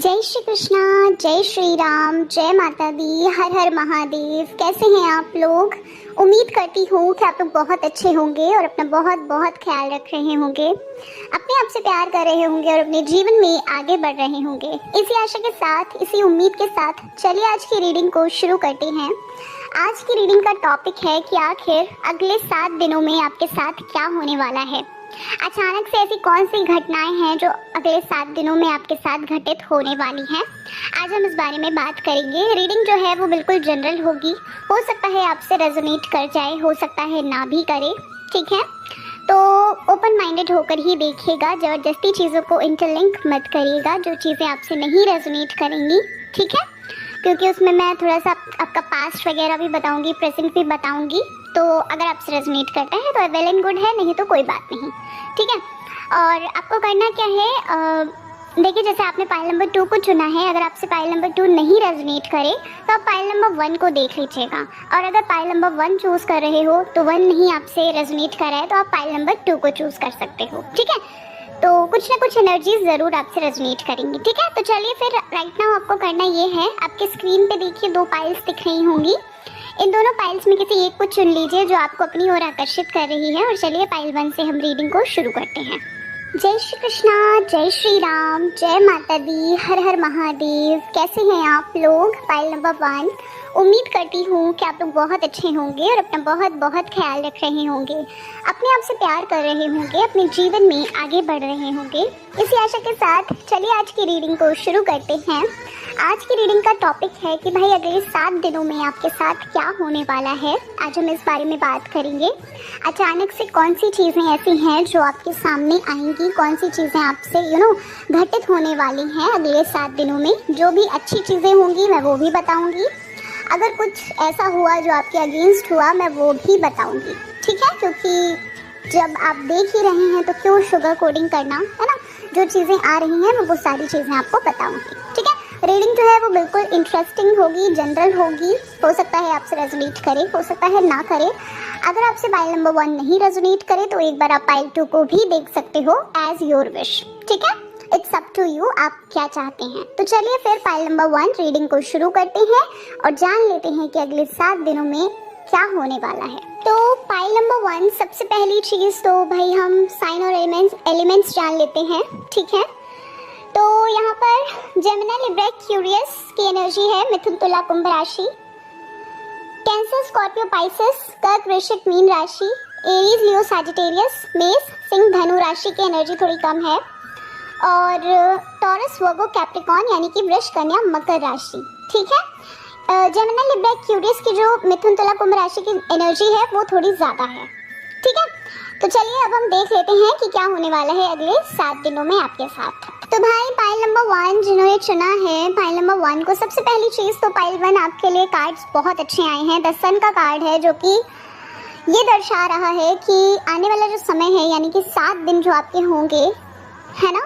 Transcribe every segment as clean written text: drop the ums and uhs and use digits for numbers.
जय श्री कृष्णा, जय श्री राम, जय माता दी, हर हर महादेव। कैसे हैं आप लोग? उम्मीद करती हूँ कि आप लोग बहुत अच्छे होंगे और अपना बहुत बहुत ख्याल रख रहे होंगे, अपने आप से प्यार कर रहे होंगे और अपने जीवन में आगे बढ़ रहे होंगे। इसी आशा के साथ, इसी उम्मीद के साथ चलिए आज की रीडिंग को शुरू करते हैं। आज की रीडिंग का टॉपिक है कि आखिर अगले 7 दिनों में आपके साथ क्या होने वाला है। अचानक से ऐसी कौन सी घटनाएं हैं जो अगले 7 दिनों में आपके साथ घटित होने वाली हैं। आज हम इस बारे में बात करेंगे। रीडिंग जो है वो बिल्कुल जनरल होगी, हो सकता है आपसे रेजोनेट कर जाए, हो सकता है ना भी करे, ठीक है। तो ओपन माइंडेड होकर ही देखिएगा, ज़बरदस्ती चीज़ों को इंटरलिंक मत करिएगा जो चीज़ें आपसे नहीं रेजोनेट करेंगी, ठीक है। क्योंकि उसमें मैं थोड़ा सा आपका पास्ट वगैरह भी बताऊंगी, प्रेजेंट भी बताऊंगी। तो अगर आपसे रेजोनेट करता है तो वेल एंड गुड है, नहीं तो कोई बात नहीं, ठीक है। और आपको करना क्या है, देखिए जैसे आपने पाइल नंबर 2 को चुना है, अगर आपसे पाइल नंबर 2 नहीं रेजोनेट करे तो आप पाइल नंबर 1 को देख लीजिएगा। और अगर पाइल नंबर 1 चूज़ कर रहे हो तो 1 नहीं आपसे रेजोनेट कर रहा है तो आप पाइल नंबर 2 को चूज़ कर सकते हो, ठीक है। तो कुछ ना कुछ एनर्जीज ज़रूर आपसे रेजोनेट करेंगी, ठीक है। तो चलिए फिर राइट नाउ आपको करना ये है, आपके स्क्रीन पे देखिए 2 पाइल्स दिख रही होंगी। इन दोनों पाइल्स में किसी एक को चुन लीजिए जो आपको अपनी ओर आकर्षित कर रही है। और चलिए पाइल 1 से हम रीडिंग को शुरू करते हैं। जय श्री कृष्णा, जय श्री राम, जय माता दी, हर हर महादेव। कैसे हैं आप लोग? Pile number 1। उम्मीद करती हूँ कि आप लोग बहुत अच्छे होंगे और अपना बहुत बहुत ख्याल रख रहे होंगे, अपने आप से प्यार कर रहे होंगे, अपने जीवन में आगे बढ़ रहे होंगे। इसी आशा के साथ चलिए आज की रीडिंग को शुरू करते हैं। आज की रीडिंग का टॉपिक है कि भाई अगले 7 दिनों में आपके साथ क्या होने वाला है। आज हम इस बारे में बात करेंगे। अचानक से कौन सी चीज़ें ऐसी हैं जो आपके सामने आएंगी, कौन सी चीज़ें आपसे घटित होने वाली हैं अगले 7 दिनों में। जो भी अच्छी चीज़ें होंगी मैं वो भी बताऊंगी, अगर कुछ ऐसा हुआ जो आपके अगेंस्ट हुआ मैं वो भी बताऊंगी, ठीक है। क्योंकि जब आप देख ही रहे हैं तो क्यों शुगर कोडिंग करना, है ना। जो चीज़ें आ रही हैं मैं वो सारी चीज़ें आपको बताऊंगी, ठीक है। रीडिंग जो है वो बिल्कुल इंटरेस्टिंग होगी, जनरल होगी। हो सकता है आपसे रेजोनेट करे, हो सकता है ना करे। अगर आपसे पाइल नंबर 1 नहीं रेजोनेट करे तो एक बार आप पाइल 2 को भी देख सकते हो, एज योर विश, ठीक है। इट्स अप टू यू, आप क्या चाहते हैं। तो चलिए फिर पाइल नंबर 1 रीडिंग को शुरू करते हैं और जान लेते हैं कि अगले 7 दिनों में क्या होने वाला है। तो पाइल नंबर 1, सबसे पहली चीज़ तो भाई हम साइन और एलिमेंट्स जान लेते हैं, ठीक है। तो यहाँ पर जेमिनी, लिब्रा, एक्वेरियस की एनर्जी है, मिथुन, तुला, कुंभ राशि। कैंसर, स्कॉर्पियो, पाइसेस, कर्क, वृश्चिक, मीन राशि। एरीज, लियो, सैजिटेरियस, मेष, सिंह, धनु राशि की एनर्जी थोड़ी कम है। और टॉरस, वर्गो, कैप्रिकॉर्न यानी कि वृष, कन्या, मकर राशि, ठीक है। जेमिनी, लिब्रा, एक्वेरियस की जो मिथुन, तुला, कुंभ राशि की एनर्जी है वो थोड़ी ज़्यादा है, ठीक है। तो चलिए अब हम देख लेते हैं कि क्या होने वाला है अगले 7 दिनों में आपके साथ। तो भाई पाइल नंबर 1 जिन्होंने चुना है, पाइल नंबर 1 को सबसे पहली चीज़ तो पाइल 1 आपके लिए कार्ड्स बहुत अच्छे आए हैं। द सन का कार्ड है जो कि ये दर्शा रहा है कि आने वाला जो समय है यानी कि 7 दिन जो आपके होंगे, है ना,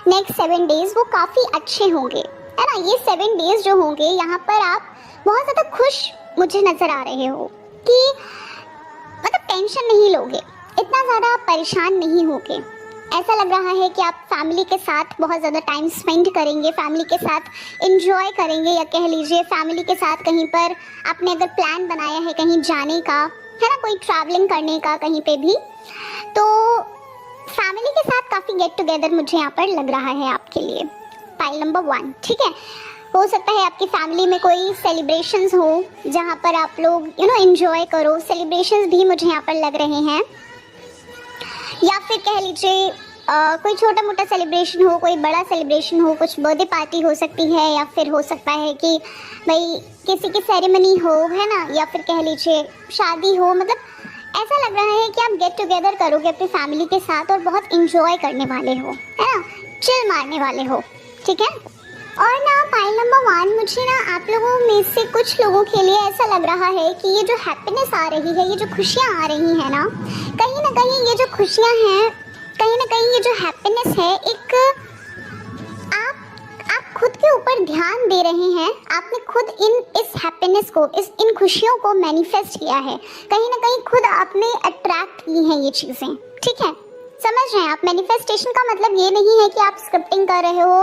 नेक्स्ट 7 डेज वो काफ़ी अच्छे होंगे, है ना। ये 7 डेज जो होंगे यहाँ पर आप बहुत ज़्यादा खुश मुझे नज़र आ रहे हो कि मतलब टेंशन नहीं लोगे, इतना ज़्यादा परेशान नहीं होगे। ऐसा लग रहा है कि आप फैमिली के साथ बहुत ज़्यादा टाइम स्पेंड करेंगे, फैमिली के साथ एंजॉय करेंगे, या कह लीजिए फैमिली के साथ कहीं पर आपने अगर प्लान बनाया है कहीं जाने का, है ना, कोई ट्रैवलिंग करने का कहीं पे भी, तो फैमिली के साथ काफ़ी गेट टुगेदर मुझे यहाँ पर लग रहा है आपके लिए, पाइल नंबर 1, ठीक है। हो सकता है आपकी फैमिली में कोई सेलिब्रेशंस हो जहाँ पर आप लोग एंजॉय करो। सेलिब्रेशंस भी मुझे यहाँ पर लग रहे हैं, या फिर कह लीजिए कोई छोटा मोटा सेलिब्रेशन हो, कोई बड़ा सेलिब्रेशन हो, कुछ बर्थडे पार्टी हो सकती है, या फिर हो सकता है कि भाई किसी की सेरेमनी हो, है ना, या फिर कह लीजिए शादी हो। मतलब ऐसा लग रहा है कि आप गेट टुगेदर करोगे अपनी फैमिली के साथ और बहुत इंजॉय करने वाले हो, है ना, चिल मारने वाले हो, ठीक है। और ना पाइल नंबर 1 मुझे ना आप लोगों में से कुछ लोगों के लिए ऐसा लग रहा है कि ये जो हैप्पीनेस आ रही है, ये जो खुशियाँ आ रही हैं ना कहीं ये जो खुशियाँ हैं, कहीं ना कहीं ये जो हैप्पीनेस है, एक आप खुद के ऊपर ध्यान दे रहे हैं। आपने खुद इस हैप्पीनेस को, इन खुशियों को मैनिफेस्ट किया है, कहीं ना कहीं खुद आपने अट्रैक्ट की हैं ये चीज़ें, ठीक है। समझ रहे हैं आप? मैनिफेस्टेशन का मतलब ये नहीं है कि आप स्क्रिप्टिंग कर रहे हो,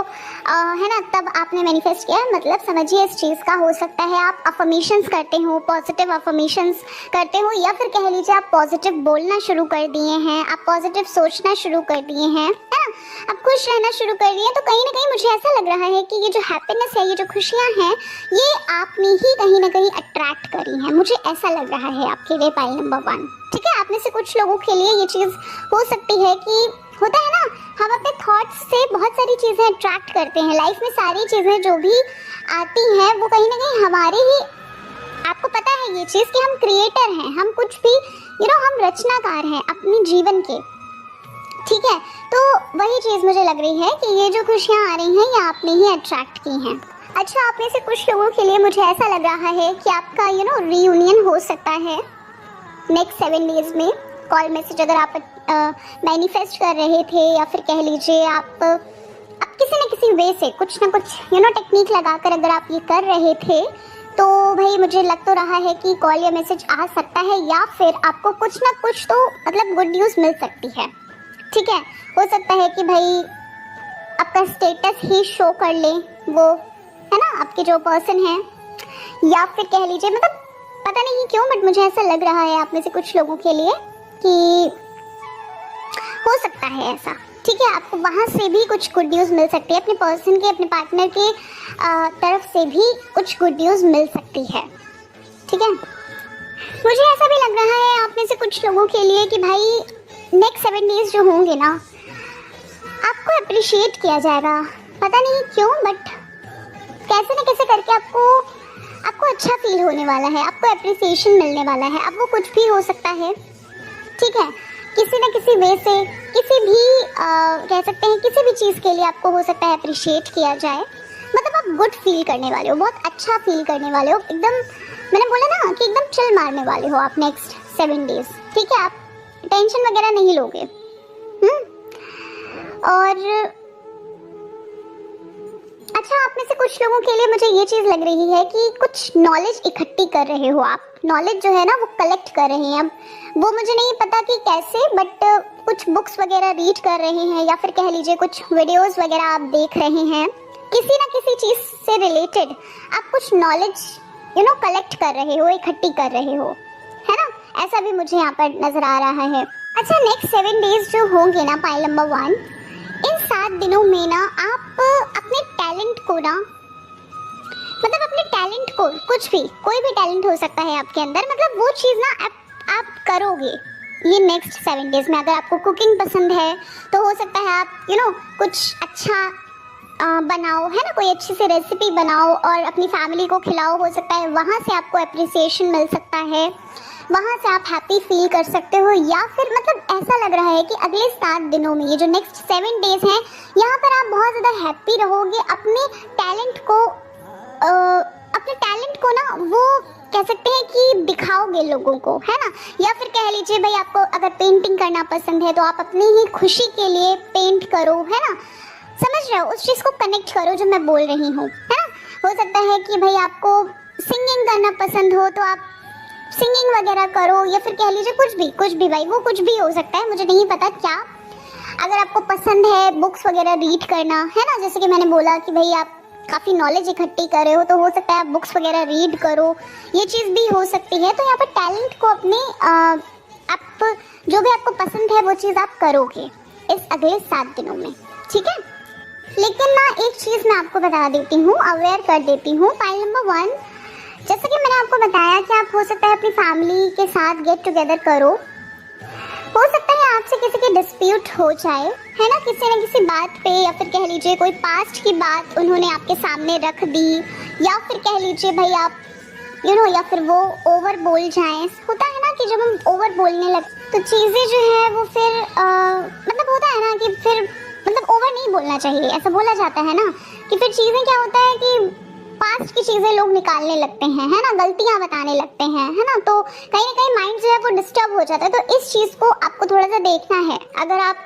है ना, तब आपने मैनिफेस्ट किया। मतलब समझिए इस चीज़ का, हो सकता है आप अफर्मेशंस करते हो, पॉजिटिव अफर्मेशंस करते हो, या फिर कह लीजिए आप पॉजिटिव बोलना शुरू कर दिए हैं, आप पॉजिटिव सोचना शुरू कर दिए हैं, है ना, आप खुश रहना शुरू कर दिए। तो कहीं ना कहीं मुझे ऐसा लग रहा है कि ये जो हैप्पीनेस है, ये जो खुशियाँ हैं, ये आपने ही कहीं ना कहीं अट्रैक्ट करी हैं। मुझे ऐसा लग रहा है आपके लिए पाइल नंबर 1। ठीक है, आप में से कुछ लोगों के लिए ये चीज़ हो सकती है कि होता है ना, हम अपने थॉट्स से बहुत सारी चीज़ें अट्रैक्ट करते हैं। लाइफ में सारी चीज़ें जो भी आती हैं वो कहीं ना कहीं हमारे ही, आपको पता है ये चीज़ कि हम क्रिएटर हैं, हम कुछ भी हम रचनाकार हैं अपने जीवन के। ठीक है, तो वही चीज़ मुझे लग रही है कि ये जो खुशियाँ आ रही हैं ये आपने ही अट्रैक्ट की हैं। अच्छा, आप में से कुछ लोगों के लिए मुझे ऐसा लग रहा है कि आपका रीयूनियन हो सकता है नेक्स्ट 7 डेज में। कॉल मैसेज अगर आप मैनिफेस्ट कर रहे थे, या फिर कह लीजिए आप किसी न किसी वे से कुछ ना कुछ टेक्निक लगाकर अगर आप ये कर रहे थे, तो भाई मुझे लग तो रहा है कि कॉल या मैसेज आ सकता है, या फिर आपको कुछ ना कुछ तो मतलब गुड न्यूज़ मिल सकती है। ठीक है, हो सकता है कि भाई आपका स्टेटस ही शो कर ले वो, है ना, आपके जो पर्सन है, या फिर कह लीजिए मतलब पता नहीं क्यों बट मुझे ऐसा लग रहा है आप में से कुछ लोगों के लिए कि हो सकता है ऐसा। ठीक है, आपको वहाँ से भी कुछ गुड न्यूज़ मिल सकती है, अपने पर्सन के, अपने पार्टनर के तरफ से भी कुछ गुड न्यूज़ मिल सकती है। ठीक है, मुझे ऐसा भी लग रहा है आप में से कुछ लोगों के लिए कि भाई नेक्स्ट 7 डेज जो होंगे ना, आपको अप्रिशिएट किया जाएगा, पता नहीं क्यों बट कैसे न कैसे करके आपको अच्छा फील होने वाला है, आपको अप्रिसिएशन मिलने वाला है। अब वो कुछ भी हो सकता है। ठीक है, किसी न किसी वे से, किसी भी कह सकते हैं किसी भी चीज़ के लिए आपको हो सकता है अप्रिशिएट किया जाए। मतलब आप गुड फील करने वाले हो, बहुत अच्छा फील करने वाले हो, एकदम मैंने बोला ना कि एकदम चिल मारने वाले हो आप नेक्स्ट 7 डेज। ठीक है, आप टेंशन वगैरह नहीं लोगे। और अच्छा, आप में से कुछ लोगों के लिए मुझे ये चीज़ लग रही है कि कुछ नॉलेज इकट्ठी कर रहे हो आप, नॉलेज जो है ना वो कलेक्ट कर रहे हैं। अब वो मुझे नहीं पता कि कैसे, बट कुछ बुक्स वगैरह रीड कर रहे हैं, या फिर कह लीजिए कुछ वीडियोस वगैरह आप देख रहे हैं, किसी ना किसी चीज़ से रिलेटेड आप कुछ नॉलेज कलेक्ट कर रहे हो, इकट्ठी कर रहे हो, है ना, ऐसा भी मुझे यहाँ पर नज़र आ रहा है। अच्छा, नेक्स्ट 7 डेज जो होंगे ना पाइल नंबर 1, इन 7 दिनों में ना आप अपने टैलेंट को ना, मतलब अपने टैलेंट को, कुछ भी, कोई भी टैलेंट हो सकता है आपके अंदर, मतलब वो चीज़ ना आप करोगे ये नेक्स्ट 7 डेज में। अगर आपको कुकिंग पसंद है तो हो सकता है आप कुछ अच्छा बनाओ, है ना, कोई अच्छी सी रेसिपी बनाओ और अपनी फैमिली को खिलाओ। हो सकता है वहाँ से आपको अप्रिसिएशन मिल सकता है, वहाँ से आप हैप्पी फील कर सकते हो। या फिर मतलब ऐसा लग रहा है कि अगले 7 दिनों में, ये जो नेक्स्ट 7 डेज हैं, यहाँ पर आप बहुत ज़्यादा हैप्पी रहोगे, अपने टैलेंट को ना वो कह सकते हैं कि दिखाओगे लोगों को, है ना। या फिर कह लीजिए भाई आपको अगर पेंटिंग करना पसंद है तो आप अपनी ही खुशी के लिए पेंट करो, है ना, समझ रहे हो, उस चीज़ को कनेक्ट करो जो मैं बोल रही हूँ, है ना। हो सकता है कि भाई आपको सिंगिंग करना पसंद हो तो आप सिंगिंग वगैरह करो, या फिर कह लीजिए कुछ भी भाई, वो कुछ भी हो सकता है, मुझे नहीं पता क्या। अगर आपको पसंद है बुक्स वगैरह रीड करना, है ना, जैसे कि मैंने बोला कि भाई आप काफ़ी नॉलेज इकट्ठी कर रहे हो, तो हो सकता है आप बुक्स वगैरह रीड करो, ये चीज़ भी हो सकती है। तो यहाँ पर टैलेंट को अपने आप जो भी आपको पसंद है वो चीज़ आप करोगे इस अगले 7 दिनों में। ठीक है, लेकिन ना एक चीज़ मैं आपको बता देती हूँ, अवेयर कर देती हूँ। पाइल नंबर 1, जैसा कि मैंने आपको बताया कि आप हो सकता है अपनी फैमिली के साथ गेट टुगेदर करो, हो सकता है आपसे किसी की डिस्प्यूट हो जाए, है ना, किसी न किसी बात पे, या फिर कह लीजिए कोई पास्ट की बात उन्होंने आपके सामने रख दी, या फिर कह लीजिए भाई आप या फिर वो ओवर बोल जाएं। होता है ना कि जब हम ओवर बोलने लगते तो चीज़ें जो है वो फिर मतलब होता है ना कि फिर मतलब ओवर नहीं बोलना चाहिए, ऐसा बोला जाता है ना कि फिर चीज़ें क्या होता है कि पास्ट की चीज़ें लोग निकालने लगते हैं, है ना, गलतियां बताने लगते हैं, है ना, तो कहीं ना कहीं माइंड जो है वो डिस्टर्ब हो जाता है। तो इस चीज़ को आपको थोड़ा सा देखना है। अगर आप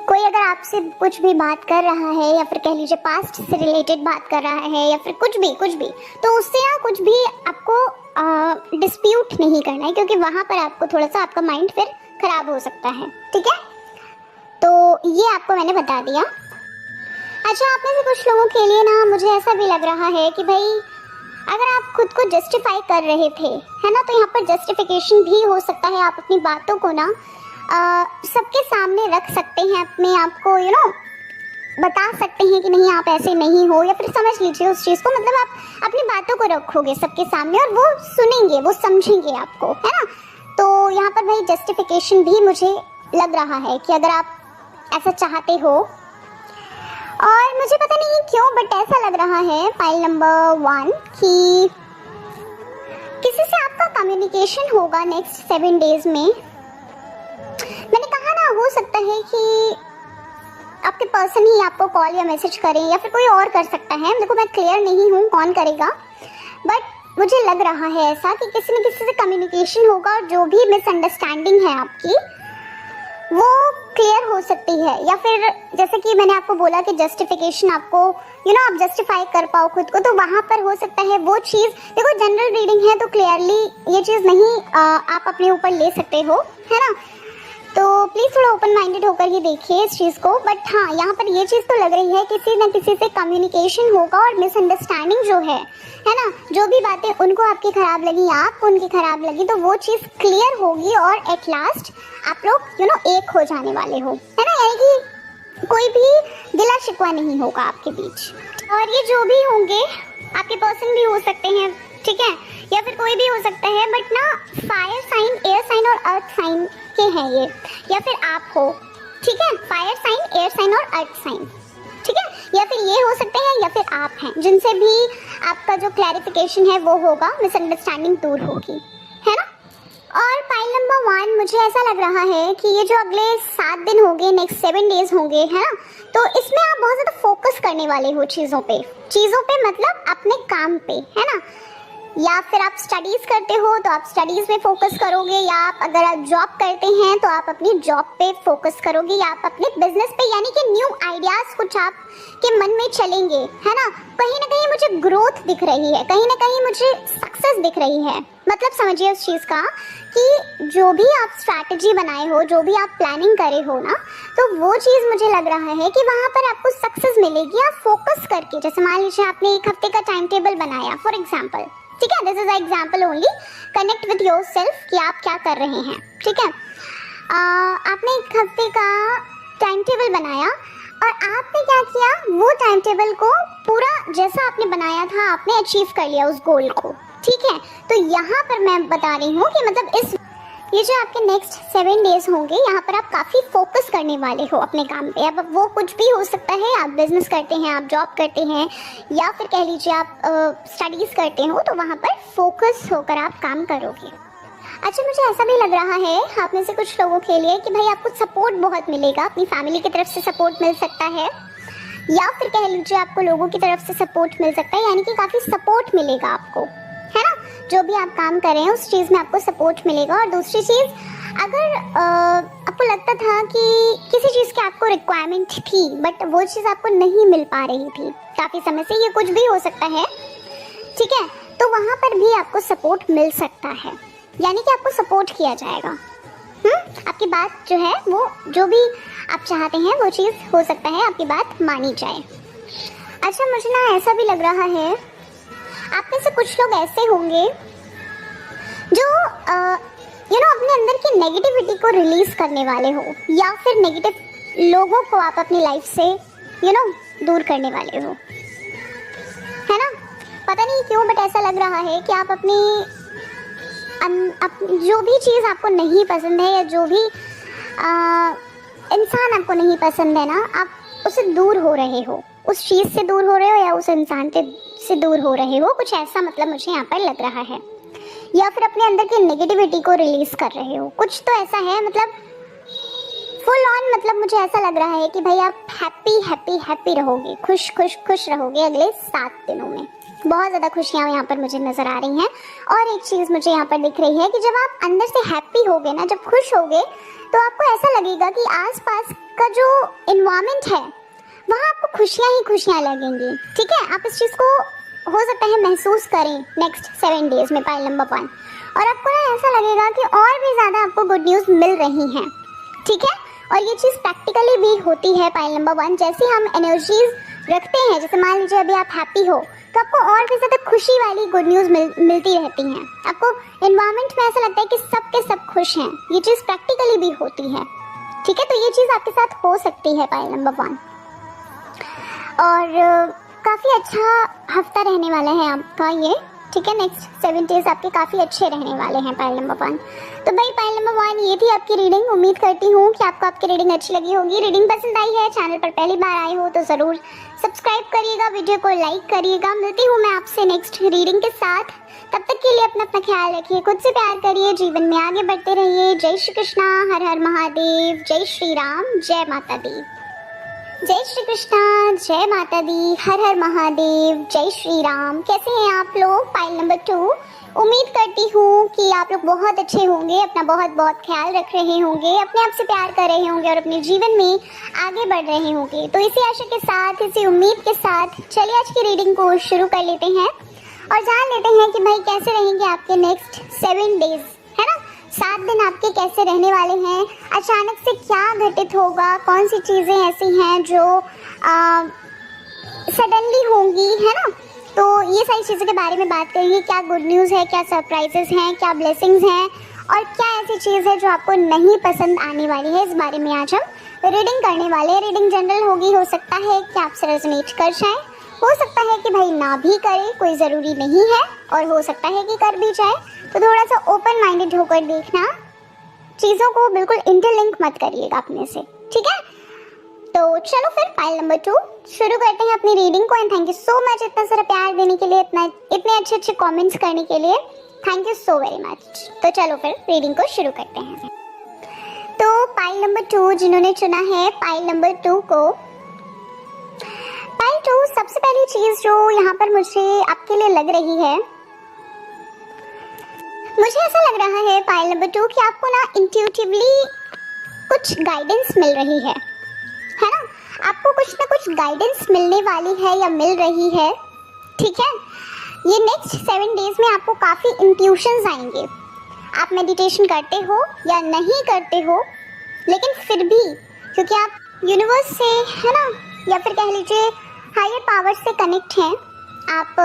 कोई अगर आपसे कुछ भी बात कर रहा है, या फिर कह लीजिए पास्ट से रिलेटेड बात कर रहा है, या फिर कुछ भी तो उससे ना कुछ भी आपको डिस्प्यूट नहीं करना है, क्योंकि वहाँ पर आपको थोड़ा सा आपका माइंड फिर खराब हो सकता है। ठीक है, तो ये आपको मैंने बता दिया। अच्छा, आप में से कुछ लोगों के लिए ना मुझे ऐसा भी लग रहा है कि भाई अगर आप खुद को जस्टिफाई कर रहे थे, है ना, तो यहाँ पर जस्टिफिकेशन भी हो सकता है। आप अपनी बातों को ना सबके सामने रख सकते हैं, अपने आप को बता सकते हैं कि नहीं आप ऐसे नहीं हो, या फिर समझ लीजिए उस चीज़ को, मतलब आप अपनी बातों को रखोगे सबके सामने और वो सुनेंगे, वो समझेंगे आपको, है ना। तो यहाँ पर भाई जस्टिफिकेशन भी मुझे लग रहा है कि अगर आप ऐसा चाहते हो, और मुझे पता नहीं क्यों बट ऐसा लग रहा है फाइल नंबर 1 कि किसी से आपका कम्युनिकेशन होगा नेक्स्ट 7 डेज में। मैंने कहा ना, हो सकता है कि आपके पर्सन ही आपको कॉल या मैसेज करें, या फिर कोई और कर सकता है। देखो, मैं क्लियर नहीं हूँ कौन करेगा, बट मुझे लग रहा है ऐसा कि किसी न किसी से कम्युनिकेशन होगा, और जो भी मिसअंडरस्टैंडिंग है आपकी वो क्लियर हो सकती है। या फिर जैसे कि मैंने आपको बोला कि जस्टिफिकेशन आपको आप जस्टिफाई कर पाओ खुद को, तो वहाँ पर हो सकता है वो चीज़। देखो, जनरल रीडिंग है तो क्लियरली ये चीज़ नहीं आप अपने ऊपर ले सकते हो, है ना। तो प्लीज़ थोड़ा ओपन माइंडेड होकर ही देखिए इस चीज़ को। बट हाँ, यहाँ पर ये चीज़ तो लग रही है किसी न किसी से कम्युनिकेशन होगा, और मिसअंडरस्टैंडिंग जो है ना, जो भी बातें उनको आपकी ख़राब लगी, आपको उनकी ख़राब लगी, तो वो चीज़ क्लियर होगी और एट लास्ट आप लोग एक हो जाने वाले हो, है ना। यानी कि कोई भी गिला शिकवा नहीं होगा आपके बीच। और ये जो भी होंगे आपके पर्सन भी हो सकते हैं, ठीक है, या फिर कोई भी हो सकता है, बट ना फायर साइन, एयर साइन और अर्थ साइन के हैं ये, या फिर आप हो, ठीक है, फायर साइन, एयर साइन और अर्थ साइन, ठीक है, या फिर ये हो सकते हैं, या फिर आप हैं जिनसे भी आपका जो क्लैरिफिकेशन है वो होगा, मिसअंडरस्टैंडिंग दूर होगी, है ना। और फाइल नंबर 1 मुझे ऐसा लग रहा है कि ये जो अगले 7 दिन होंगे, नेक्स्ट 7 डेज होंगे, है ना, तो इसमें आप बहुत ज़्यादा फोकस करने वाले हो चीज़ों पे मतलब अपने काम पे, है ना। या फिर आप स्टडीज़ करते हो तो आप स्टडीज़ में फोकस करोगे, या आप अगर आप जॉब करते हैं तो आप अपनी जॉब पे फोकस करोगे, या आप अपने बिजनेस पे, यानी कि न्यू आइडियाज़ कुछ आप के मन में चलेंगे, है ना कहीं मुझे ग्रोथ दिख रही है, कहीं ना कहीं मुझे सक्सेस दिख रही है। मतलब समझिए उस चीज़ का कि जो भी आप स्ट्रैटेजी बनाए हो, जो भी आप प्लानिंग करे हो ना, तो वो चीज़ मुझे लग रहा है कि वहाँ पर आपको सक्सेस मिलेगी। आप फोकस करके, जैसे मान लीजिए आपने 1 हफ्ते का टाइम टेबल बनाया फॉर एग्जाम्पल, ठीक है, this is example only, connect with your self कि आप क्या कर रहे हैं, ठीक है। आपने 1 हफ्ते का टाइम टेबल बनाया, और आपने क्या किया, वो टाइम टेबल को पूरा जैसा आपने बनाया था आपने अचीव कर लिया उस गोल को, ठीक है। तो यहाँ पर मैं बता रही हूँ कि मतलब ये जो आपके नेक्स्ट 7 डेज होंगे, यहाँ पर आप काफ़ी फोकस करने वाले हो अपने काम पे। अब वो कुछ भी हो सकता है, आप बिजनेस करते हैं, आप जॉब करते हैं, या फिर कह लीजिए आप स्टडीज़ करते हो, तो वहाँ पर फोकस होकर आप काम करोगे। अच्छा, मुझे ऐसा भी लग रहा है आप में से कुछ लोगों के लिए कि भाई आपको सपोर्ट बहुत मिलेगा, अपनी फैमिली की तरफ से सपोर्ट मिल सकता है, या फिर कह लीजिए आपको लोगों की तरफ से सपोर्ट मिल सकता है, यानी कि काफ़ी सपोर्ट मिलेगा आपको, है ना। जो भी आप काम कर रहे हैं उस चीज़ में आपको सपोर्ट मिलेगा। और दूसरी चीज़, अगर आपको लगता था कि किसी चीज़ की आपको रिक्वायरमेंट थी बट वो चीज़ आपको नहीं मिल पा रही थी काफ़ी समय से, ये कुछ भी हो सकता है, ठीक है, तो वहाँ पर भी आपको सपोर्ट मिल सकता है, यानी कि आपको सपोर्ट किया जाएगा। आपकी बात जो है वो, जो भी आप चाहते हैं वो चीज़ हो सकता है आपकी बात मानी जाए। अच्छा, मुझे ना ऐसा भी लग रहा है आप में से कुछ लोग ऐसे होंगे जो अपने अंदर की नेगेटिविटी को रिलीज करने वाले हो, या फिर नेगेटिव लोगों को आप अपनी लाइफ से दूर करने वाले हो, है ना। पता नहीं क्यों बट ऐसा लग रहा है कि आप अपनी जो भी चीज़ आपको नहीं पसंद है, या जो भी इंसान आपको नहीं पसंद है ना, आप उससे दूर हो रहे हो, उस चीज़ से दूर हो रहे हो, या उस इंसान से दूर हो रहे हो, कुछ ऐसा मतलब मुझे यहाँ पर लग रहा है। या फिर अपने अंदर की नेगेटिविटी को रिलीज कर रहे हो, कुछ तो ऐसा है, मतलब फुल ऑन, मतलब मुझे ऐसा लग रहा है कि भाई आप हैप्पी रहोगे, खुश रहोगे अगले 7 दिनों में। बहुत ज़्यादा खुशियाँ यहाँ पर मुझे नज़र आ रही हैं। और एक चीज़ मुझे यहाँ पर दिख रही है कि जब आप अंदर से हैप्पी होगे ना, जब खुश होगे, तो आपको ऐसा लगेगा कि आसपास का जो इन्वायरमेंट है वहाँ आपको खुशियाँ ही खुशियाँ लगेंगी, ठीक है। आप इस चीज़ को हो सकता है महसूस करें नेक्स्ट 7 डेज में, पाइल नंबर 1। और आपको ना ऐसा लगेगा कि और भी ज़्यादा आपको गुड न्यूज़ मिल रही हैं, ठीक है। और ये चीज़ प्रैक्टिकली भी होती है पाइल नंबर 1। जैसे हम एनर्जीज रखते हैं, जैसे मान लीजिए अभी आप हैप्पी हो तो आपको और भी ज़्यादा खुशी वाली गुड न्यूज़ मिलती रहती हैं। आपको एनवायरनमेंट में ऐसा लगता है कि सब के सब खुश हैं। ये चीज़ प्रैक्टिकली भी होती है, ठीक है। तो ये चीज़ आपके साथ हो सकती है पाइल नंबर 1। और काफ़ी अच्छा हफ्ता रहने वाला है आपका ये, ठीक है। नेक्स्ट 7 डेज आपके काफ़ी अच्छे रहने वाले हैं पाइल नंबर 1। तो भाई पाइल नंबर 1 ये थी आपकी रीडिंग। उम्मीद करती हूँ कि आपको आपकी रीडिंग अच्छी लगी होगी। रीडिंग पसंद आई है, चैनल पर पहली बार आए हो तो ज़रूर सब्सक्राइब करिएगा, वीडियो को लाइक करिएगा। मिलती हूँ मैं आपसे नेक्स्ट रीडिंग के साथ। तब तक के लिए अपना ख्याल रखिए, खुद से प्यार करिए, जीवन में आगे बढ़ते रहिए। जय श्री कृष्णा, हर हर महादेव, जय श्री राम, जय माता दी। जय श्री कृष्णा, जय माता दी, हर हर महादेव, जय श्री राम। कैसे हैं आप लोग? Pile number 2। उम्मीद करती हूँ कि आप लोग बहुत अच्छे होंगे, अपना बहुत बहुत ख्याल रख रहे होंगे, अपने आप से प्यार कर रहे होंगे और अपने जीवन में आगे बढ़ रहे होंगे। तो इसी आशा के साथ, इसी उम्मीद के साथ चलिए आज की रीडिंग को शुरू कर लेते हैं और जान लेते हैं कि भाई कैसे रहेंगे आपके नेक्स्ट 7 डेज, है ना। 7 दिन आपके कैसे रहने वाले हैं, अचानक से क्या घटित होगा, कौन सी चीज़ें ऐसी हैं जो सडनली होंगी, है ना। तो ये सारी चीज़ों के बारे में बात करेंगे। क्या गुड न्यूज़ है, क्या सरप्राइजेस हैं, क्या ब्लेसिंग्स हैं और क्या ऐसी चीज़ है जो आपको नहीं पसंद आने वाली है, इस बारे में आज हम रीडिंग करने वाले हैं। रीडिंग जनरल होगी, हो सकता है कि आपसे रेजोनेट कर जाए, हो सकता है कि भाई ना भी करे, कोई ज़रूरी नहीं है, और हो सकता है कि कर भी जाए। तो थोड़ा सा ओपन माइंडेड होकर देखना, चीज़ों को बिल्कुल इंटरलिंक मत करिएगा अपने से, ठीक है। तो चलो फिर पाइल नंबर 2 शुरू करते हैं अपनी रीडिंग को। And thank you so much इतना सारा प्यार देने के लिए, इतने अच्छे अच्छे कमेंट्स करने के लिए, thank you so very much. तो चलो फिर रीडिंग को शुरू करते हैं। तो पाइल नंबर 2 जिन्होंने चुना है पाइल नंबर 2 को, पाइल 2 सबसे पहली चीज़ जो यहाँ पर मुझे आपके लिए लग रही है, मुझे ऐसा लग रहा है पाइल नंबर 2 कि आपको ना इंट्यूटिवली कुछ गाइडेंस मिल रही है ना। आपको कुछ ना कुछ गाइडेंस मिलने वाली है या मिल रही है, ठीक है। ये नेक्स्ट 7 डेज में आपको काफ़ी इंट्यूशंस आएंगे। आप मेडिटेशन करते हो या नहीं करते हो, लेकिन फिर भी क्योंकि आप यूनिवर्स से, है ना, या फिर कह लीजिए हायर पावर से कनेक्ट हैं, आप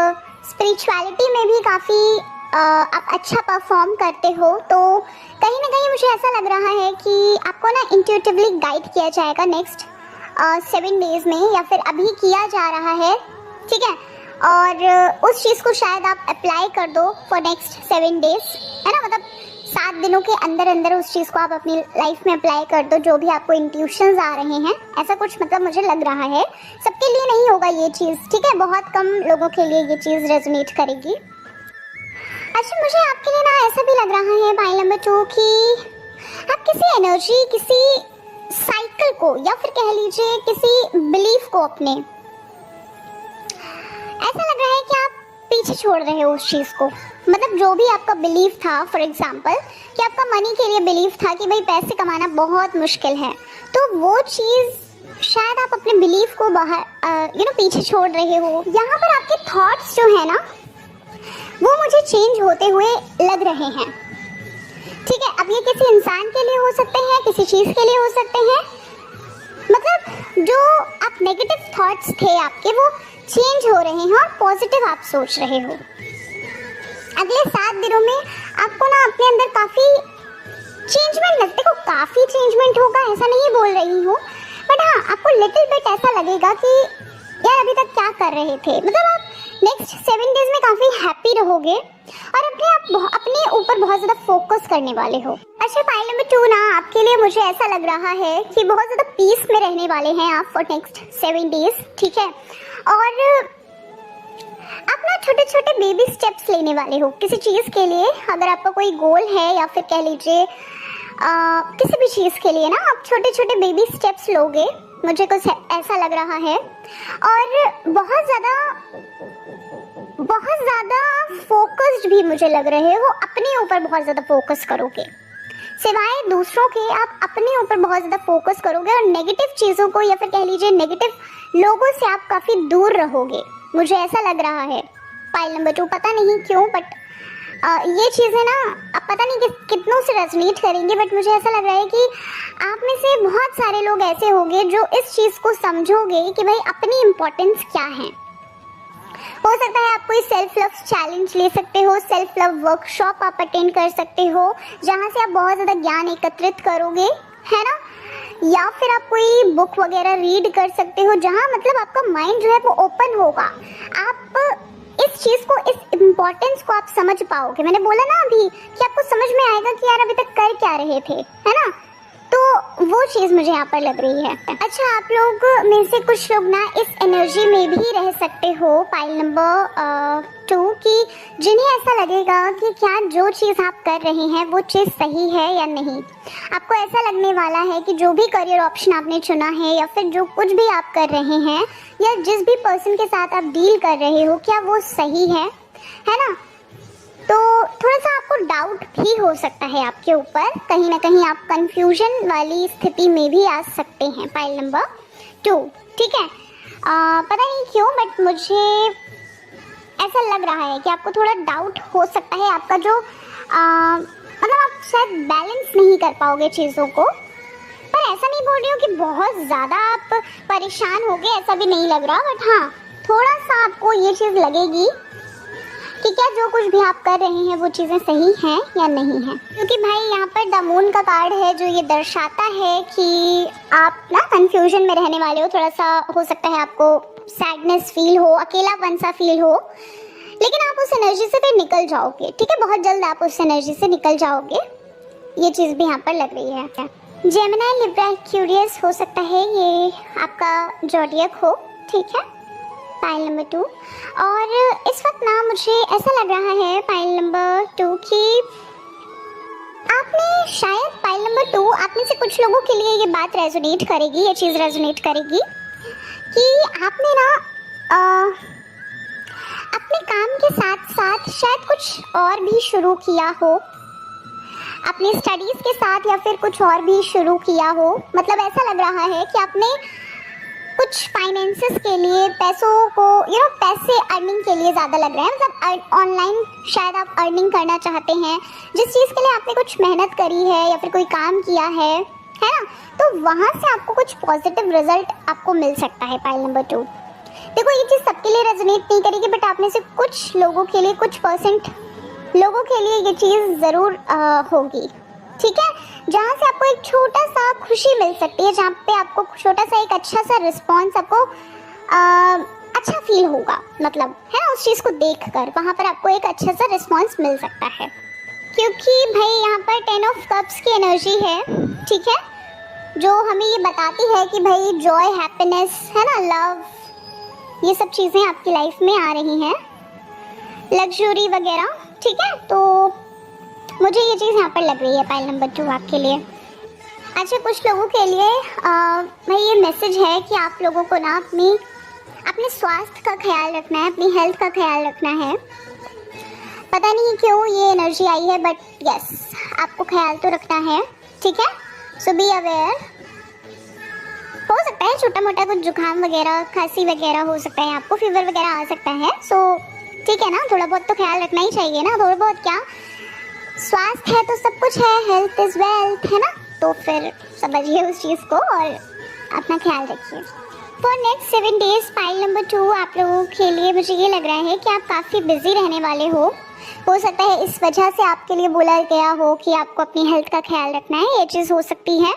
स्पिरिचुअलिटी में भी काफ़ी आप अच्छा परफॉर्म करते हो, तो कहीं ना कहीं मुझे ऐसा लग रहा है कि आपको ना इंट्यूटिवली गाइड किया जाएगा नेक्स्ट 7 डेज में, या फिर अभी किया जा रहा है, ठीक है। और उस चीज़ को शायद आप अप्लाई कर दो फॉर नेक्स्ट 7 डेज, है ना। मतलब 7 दिनों के अंदर अंदर उस चीज़ को आप अपनी लाइफ में अप्लाई कर दो, जो भी आपको इंट्यूशंस आ रहे हैं, ऐसा कुछ मतलब मुझे लग रहा है। सबके लिए नहीं होगा ये चीज़, ठीक है, बहुत कम लोगों के लिए ये चीज़ रेजोनेट करेगी। अच्छा, मुझे आपके लिए ना ऐसा भी लग रहा है पाइल नंबर 2 कि आप किसी एनर्जी, किसी साइकिल को, या फिर कह लीजिए किसी बिलीफ को अपने, ऐसा लग रहा है कि आप पीछे छोड़ रहे हो उस चीज़ को। मतलब जो भी आपका बिलीफ था, फॉर एग्जांपल कि आपका मनी के लिए बिलीफ था कि भाई पैसे कमाना बहुत मुश्किल है, तो वो चीज़ शायद आप अपने बिलीफ को बाहर पीछे छोड़ रहे हो। यहाँ पर आपके थॉट्स जो है ना, वो मुझे चेंज होते हुए लग रहे हैं, ठीक है। अब ये किसी इंसान के लिए हो सकते हैं, किसी चीज़ के लिए हो सकते हैं। मतलब जो आप नेगेटिव थॉट्स थे आपके, वो चेंज हो रहे हैं और पॉजिटिव आप सोच रहे हो। अगले 7 दिनों में आपको ना अपने अंदर काफ़ी चेंजमेंट लगते हो, काफ़ी चेंजमेंट होगा ऐसा नहीं बोल रही हूँ, बट हाँ आपको लिटिल बिट ऐसा लगेगा कि यार अभी तक क्या कर रहे थे। मतलब आप नेक्स्ट 7 डेज में काफ़ी हैप्पी रहोगे और अपने ऊपर बहुत ज़्यादा फोकस करने वाले हो। अच्छा, पाइल नंबर 2 ना आपके लिए मुझे ऐसा लग रहा है कि बहुत ज़्यादा पीस में रहने वाले हैं आप फॉर नेक्स्ट 7 डेज, ठीक है। और आप ना छोटे छोटे बेबी स्टेप्स लेने वाले हो किसी चीज़ के लिए। अगर आपका कोई गोल है या फिर कह लीजिए किसी भी चीज़ के लिए ना, आप छोटे छोटे बेबी स्टेप्स लोगे, मुझे कुछ ऐसा लग रहा है। और बहुत ज़्यादा फोकस्ड भी मुझे लग रहे हो, अपने ऊपर बहुत ज़्यादा फोकस करोगे, सिवाय दूसरों के आप अपने ऊपर बहुत ज़्यादा फोकस करोगे और नेगेटिव चीज़ों को या फिर कह लीजिए नेगेटिव लोगों से आप काफ़ी दूर रहोगे, मुझे ऐसा लग रहा है, पाइल नंबर 2, पता नहीं क्यों बट ये चीज़ें ना अब पता नहीं कितनों से रेजोनेट करेंगी, बट मुझे ऐसा लग रहा है कि आप में से बहुत सारे लोग ऐसे होंगे जो इस चीज़ को समझोगे कि भाई अपनी इम्पोर्टेंस क्या है। हो सकता है आप कोई सेल्फ लव चैलेंज ले सकते हो, सेल्फ लव वर्कशॉप आप अटेंड कर सकते हो जहाँ से आप बहुत ज़्यादा ज्ञान एकत्रित करोगे, है ना। या फिर आप कोई बुक वगैरह रीड कर सकते हो जहाँ मतलब आपका माइंड जो है वो ओपन होगा, आप इस चीज़ को, इस इम्पोर्टेंस को आप समझ पाओगे। मैंने बोला ना अभी कि आपको समझ में आएगा कि यार अभी तक कर क्या रहे थे, है ना। तो वो चीज़ मुझे यहाँ पर लग रही है। अच्छा, आप लोग में से कुछ लोग ना इस एनर्जी में भी रह सकते हो पाइल नंबर 2 कि जिन्हें ऐसा लगेगा कि क्या जो चीज़ आप कर रहे हैं वो चीज़ सही है या नहीं। आपको ऐसा लगने वाला है कि जो भी करियर ऑप्शन आपने चुना है या फिर जो कुछ भी आप कर रहे हैं या जिस भी पर्सन के साथ आप डील कर रहे हो क्या वो सही है ना। तो थोड़ा सा आपको डाउट भी हो सकता है आपके ऊपर, कहीं ना कहीं आप कंफ्यूजन वाली स्थिति में भी आ सकते हैं पाइल नंबर 2, ठीक है। पता नहीं क्यों बट मुझे ऐसा लग रहा है कि आपको थोड़ा डाउट हो सकता है, आपका जो मतलब आप शायद बैलेंस नहीं कर पाओगे चीज़ों को। पर ऐसा नहीं बोल रही हूँ कि बहुत ज़्यादा आप परेशान हो गए, ऐसा भी नहीं लग रहा, बट हाँ थोड़ा सा आपको ये चीज़ लगेगी कि क्या जो कुछ भी आप कर रहे हैं वो चीज़ें सही हैं या नहीं हैं। क्योंकि भाई यहाँ पर द मून का कार्ड है जो ये दर्शाता है कि आप ना कंफ्यूजन में रहने वाले हो, थोड़ा सा हो सकता है आपको सैडनेस फील हो, अकेलापन सा फील हो, लेकिन आप उस एनर्जी से फिर निकल जाओगे, ठीक है। बहुत जल्द आप उस एनर्जी से निकल जाओगे, ये चीज़ भी यहाँ पर लग रही है। जेमिनी, लिब्रा, एक्वेरियस हो सकता है ये आपका ज़ोडिएक हो, ठीक है, पाइल नंबर 2। और इस वक्त ना मुझे ऐसा लग रहा है पाइल नंबर 2 कि आपने शायद पाइल नंबर 2 आप में से कुछ लोगों के लिए ये बात रेजोनेट करेगी, ये चीज़ रेजोनेट करेगी कि आपने ना अपने काम के साथ साथ शायद कुछ और भी शुरू किया हो, अपनी स्टडीज़ के साथ या फिर कुछ और भी शुरू किया हो। मतलब ऐसा लग रहा है कि आपने कुछ फाइनेंसेस के लिए, पैसों को पैसे अर्निंग के लिए ज़्यादा लग रहा है, मतलब ऑनलाइन शायद आप अर्निंग करना चाहते हैं, जिस चीज़ के लिए आपने कुछ मेहनत करी है या फिर कोई काम किया है ना, तो वहाँ से आपको कुछ पॉजिटिव रिजल्ट आपको मिल सकता है पाइल नंबर 2। देखो ये चीज़ सबके लिए रेजोनेट नहीं करेगी, बट आप में से कुछ लोगों के लिए, कुछ % लोगों के लिए ये चीज़ ज़रूर होगी, ठीक है। जहाँ से आपको एक छोटा सा खुशी मिल सकती है, जहाँ पे आपको छोटा सा एक अच्छा सा रिस्पॉन्स आपको अच्छा फील होगा, मतलब है ना, उस चीज़ को देखकर वहाँ पर आपको एक अच्छा सा रिस्पॉन्स मिल सकता है। क्योंकि भाई यहाँ पर 10 ऑफ कप्स की एनर्जी है, ठीक है, जो हमें ये बताती है कि भाई जॉय, हैप्पीनेस, है ना, लव, ये सब चीज़ें आपकी लाइफ में आ रही हैं, लग्जरी वगैरह, ठीक है। तो मुझे ये चीज़ यहाँ पर लग रही है पाइल नंबर 2 आपके लिए। अच्छा, कुछ लोगों के लिए भाई ये मैसेज है कि आप लोगों को ना अपने स्वास्थ्य का ख्याल रखना है, अपनी हेल्थ का ख्याल रखना है। पता नहीं क्यों ये एनर्जी आई है, बट यस आपको ख्याल तो रखना है, ठीक है। सो बी अवेयर। हो सकता है छोटा मोटा कुछ जुकाम वगैरह, खांसी वगैरह हो सकता है, आपको फीवर वगैरह आ सकता है, सो ठीक है ना, थोड़ा बहुत तो ख्याल रखना ही चाहिए ना। थोड़ा बहुत क्या, स्वास्थ्य है तो सब कुछ है, हेल्थ इज वेल्थ, है ना। तो फिर समझिए उस चीज़ को और अपना ख्याल रखिए। For next 7 days pile number 2 आप लोगों के लिए मुझे ये लग रहा है कि आप काफ़ी बिजी रहने वाले हो सकता है इस वजह से आपके लिए बोला गया हो कि आपको अपनी हेल्थ का ख्याल रखना है, ये चीज़ हो सकती है।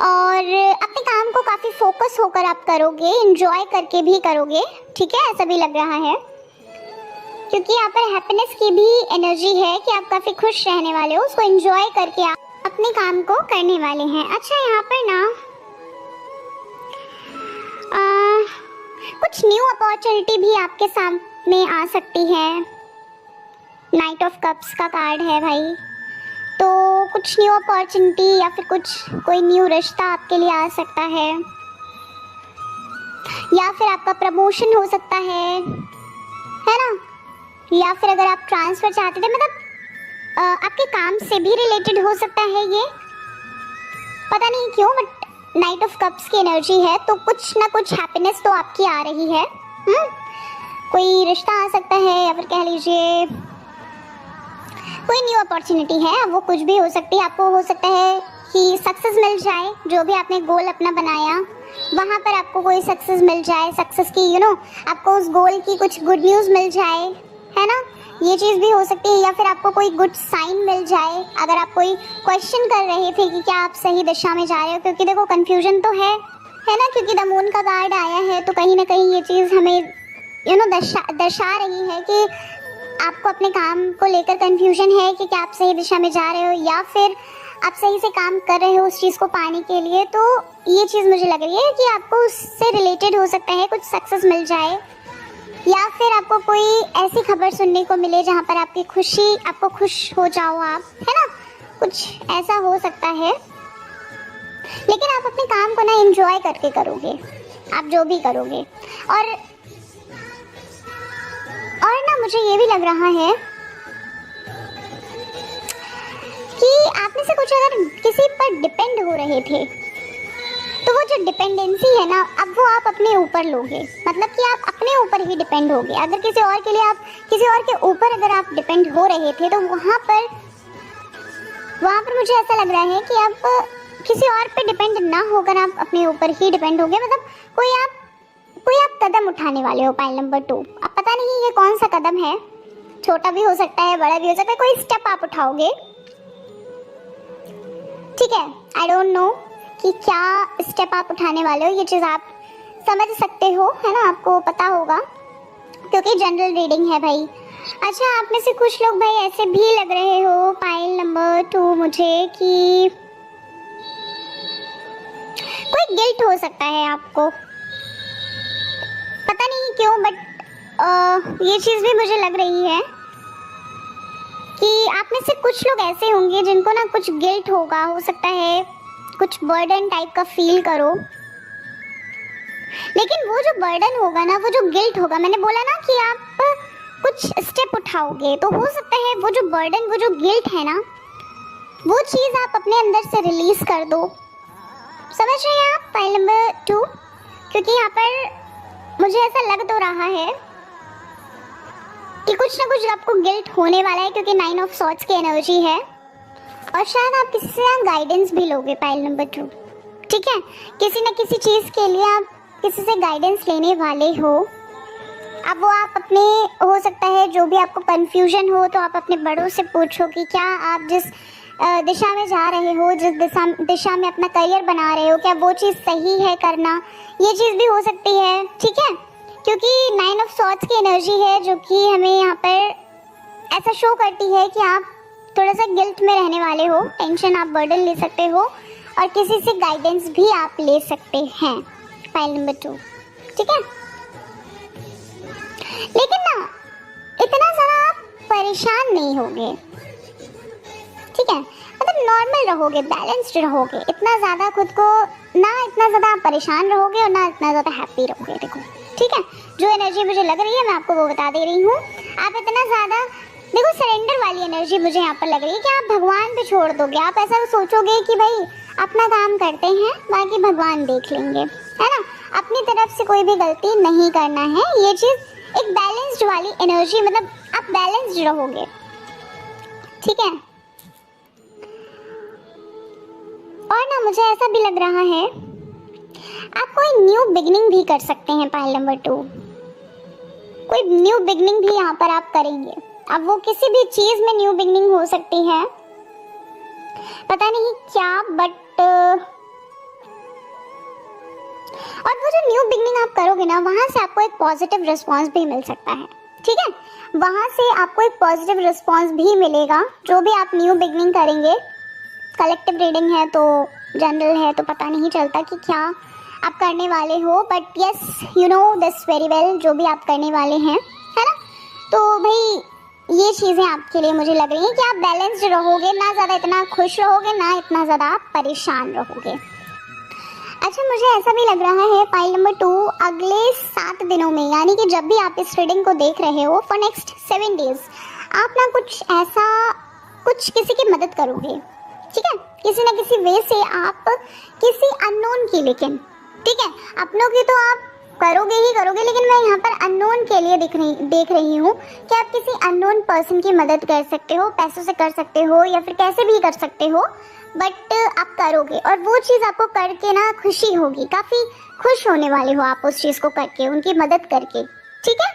और अपने काम को काफ़ी फोकस होकर आप करोगे, इंजॉय करके भी करोगे, ठीक है, ऐसा भी लग रहा है। क्योंकि यहाँ पर हैप्पीनेस की भी एनर्जी है कि आप काफ़ी खुश रहने वाले हो, उसको एंजॉय करके आप अपने काम को करने वाले हैं। अच्छा, यहाँ पर ना कुछ न्यू अपॉर्चुनिटी भी आपके सामने आ सकती है। नाइट ऑफ कप्स का कार्ड है भाई, तो कुछ न्यू अपॉर्चुनिटी या फिर कोई न्यू रिश्ता आपके लिए आ सकता है, या फिर आपका प्रमोशन हो सकता है ना, या फिर अगर आप ट्रांसफ़र चाहते थे, मतलब आपके काम से भी रिलेटेड हो सकता है ये, पता नहीं क्यों, बट नाइट ऑफ कप्स की एनर्जी है, तो कुछ ना कुछ हैप्पीनेस तो आपकी आ रही है। कोई रिश्ता आ सकता है या फिर कह लीजिए कोई न्यू अपॉर्चुनिटी है, वो कुछ भी हो सकती है। आपको हो सकता है कि सक्सेस मिल जाए, जो भी आपने गोल अपना बनाया वहाँ पर आपको कोई सक्सेस मिल जाए, सक्सेस की आपको उस गोल की कुछ गुड न्यूज़ मिल जाए, है ना, ये चीज़ भी हो सकती है। या फिर आपको कोई गुड साइन मिल जाए, अगर आप कोई क्वेश्चन कर रहे थे कि क्या आप सही दिशा में जा रहे हो, क्योंकि देखो कन्फ्यूजन तो है ना, क्योंकि द मून का कार्ड आया है, तो कहीं ना कहीं ये चीज़ हमें दर्शा रही है कि आपको अपने काम को लेकर कन्फ्यूजन है कि क्या आप सही दिशा में जा रहे हो या फिर आप सही से काम कर रहे हो उस चीज़ को पाने के लिए। तो ये चीज़ मुझे लग रही है कि आपको उससे रिलेटेड हो सकता है कुछ सक्सेस मिल जाए, या फिर आपको कोई ऐसी खबर सुनने को मिले जहाँ पर आपको खुश हो जाओ आप, है ना, कुछ ऐसा हो सकता है। लेकिन आप अपने काम को ना एंजॉय करके करोगे, आप जो भी करोगे। और ना मुझे ये भी लग रहा है कि आप में से कुछ अगर किसी पर डिपेंड हो रहे थे, तो वो जो डिपेंडेंसी है ना, अब वो आप अपने ऊपर लोगे, मतलब कि आप अपने ऊपर ही डिपेंड होगे। अगर किसी और के लिए आप किसी और के ऊपर अगर आप डिपेंड हो रहे थे, तो वहाँ पर मुझे ऐसा लग रहा है कि आप किसी और पे डिपेंड ना होकर आप अपने ऊपर ही डिपेंड होगे। मतलब कोई आप कदम उठाने वाले हो, पाइल नंबर 2। अब पता नहीं ये कौन सा कदम है, छोटा भी हो सकता है, बड़ा भी हो सकता है, कोई स्टेप आप उठाओगे, ठीक है। आई डोंट नो कि क्या स्टेप आप उठाने वाले हो, ये चीज़ आप समझ सकते हो, है ना, आपको पता होगा, क्योंकि जनरल रीडिंग है भाई। अच्छा, आप में से कुछ लोग भाई ऐसे भी लग रहे हो पाइल नंबर 2 मुझे कि कोई गिल्ट हो सकता है आपको, पता नहीं क्यों, बट ये चीज़ भी मुझे लग रही है कि आप में से कुछ लोग ऐसे होंगे जिनको ना कुछ गिल्ट होगा, हो सकता है कुछ बर्डन टाइप का फील करो। लेकिन वो जो बर्डन होगा ना, वो जो गिल्ट होगा, मैंने बोला ना कि आप कुछ स्टेप उठाओगे, तो हो सकता है वो जो बर्डन, वो जो गिल्ट है ना, वो चीज़ आप अपने अंदर से रिलीज कर दो। समझ रहे हैं आप पाइल नंबर 2? क्योंकि यहाँ पर मुझे ऐसा लग तो रहा है कि कुछ ना कुछ आपको गिल्ट होने वाला है, क्योंकि 9 ऑफ सॉर्ड्स की एनर्जी है, और शायद आप किसी से गाइडेंस भी लोगे पाइल नंबर 2, ठीक है। किसी न किसी चीज़ के लिए आप किसी से गाइडेंस लेने वाले हो। अब वो आप अपने, हो सकता है जो भी आपको कंफ्यूजन हो, तो आप अपने बड़ों से पूछो कि क्या आप जिस दिशा में जा रहे हो, जिस दिशा में अपना करियर बना रहे हो, क्या वो चीज़ सही है करना, ये चीज़ भी हो सकती है, ठीक है। क्योंकि 9 ऑफ सॉर्ड्स की एनर्जी है, जो कि हमें यहाँ पर ऐसा शो करती है कि आप थोड़ा सा गिल्ट में रहने वाले हो, टेंशन, आप बर्डन ले सकते हो, और किसी से गाइडेंस भी आप ले सकते हैं पाइल नंबर 2, ठीक है। लेकिन ना इतना ज़्यादा आप परेशान नहीं होगे, ठीक है, मतलब नॉर्मल रहोगे, बैलेंस्ड रहोगे, इतना ज़्यादा खुद को ना, इतना ज़्यादा आप परेशान रहोगे और ना इतना ज़्यादा हैप्पी रहोगे, देखो, ठीक है। जो एनर्जी मुझे लग रही है मैं आपको वो बता दे रही हूँ। आप इतना ज़्यादा देखो, सरेंडर वाली एनर्जी मुझे यहाँ पर लग रही है कि आप भगवान पे छोड़ दोगे। आप ऐसा सोचोगे कि भाई अपना काम करते हैं, बाकी भगवान देख लेंगे, है ना, अपनी तरफ से कोई भी गलती नहीं करना है। ये चीज़ एक बैलेंस्ड वाली एनर्जी, मतलब आप बैलेंस्ड रहोगे, ठीक है। और ना मुझे ऐसा भी लग रहा है आप कोई न्यू बिगनिंग भी कर सकते हैं पाइल नंबर 2, कोई न्यू बिगनिंग भी यहाँ पर आप करेंगे। अब वो किसी भी चीज़ में न्यू बिगनिंग हो सकती है, पता नहीं क्या, बट और वो जो न्यू बिगनिंग आप करोगे ना, वहाँ से आपको एक पॉजिटिव रिस्पांस भी मिल सकता है, ठीक है। वहाँ से आपको एक पॉजिटिव रिस्पांस भी मिलेगा, जो भी आप न्यू बिगनिंग करेंगे। कलेक्टिव रीडिंग है तो जनरल है, तो पता नहीं चलता कि क्या आप करने वाले हो, but yes you know this very well, जो भी आप करने वाले हैं, है ना। तो भाई ये चीज़ें आपके लिए मुझे लग रही हैं कि आप बैलेंस्ड रहोगे, ना ज़्यादा इतना खुश रहोगे, ना इतना ज़्यादा आप परेशान रहोगे। अच्छा, मुझे ऐसा भी लग रहा है पाइल नंबर 2, अगले 7 दिनों में, यानी कि जब भी आप इस रीडिंग को देख रहे हो, फॉर नेक्स्ट 7 डेज आप ना कुछ ऐसा, कुछ किसी की मदद करोगे, ठीक है। किसी न किसी वे से आप किसी अननोन की, लेकिन ठीक है, अपनों की तो आप करोगे ही करोगे, लेकिन मैं यहाँ पर अननोन के लिए देख रही हूँ कि आप किसी अननोन पर्सन की मदद कर सकते हो, पैसों से कर सकते हो या फिर कैसे भी कर सकते हो, बट आप करोगे और वो चीज़ आपको करके ना खुशी होगी, काफ़ी खुश होने वाले हो आप उस चीज़ को करके, उनकी मदद करके। ठीक है,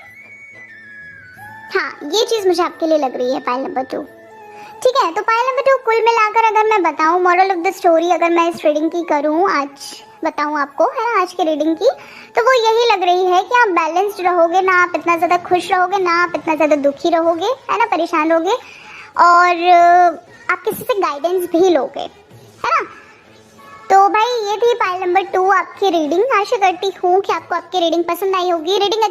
हाँ ये चीज़ मुझे आपके लिए लग रही है पाइल नंबर 2। ठीक है, तो पाइल नंबर 2 कुल मिलाकर अगर मैं बताऊं, मॉरल ऑफ द स्टोरी अगर मैं इस रीडिंग की करूं, आज बताऊं आपको, है ना, आज की रीडिंग की, तो वो यही लग रही है कि आप बैलेंस्ड रहोगे ना, आप इतना ज़्यादा खुश रहोगे ना, आप इतना ज़्यादा दुखी रहोगे, है ना, परेशान रहोगे, और आप किसी से गाइडेंस भी लोगे, है ना। तो भाई ये थी पाइल नंबर 2 आपकी रीडिंग। आशा करती हूँ कि आपको आपकी रीडिंग पसंद आई होगी। रीडिंग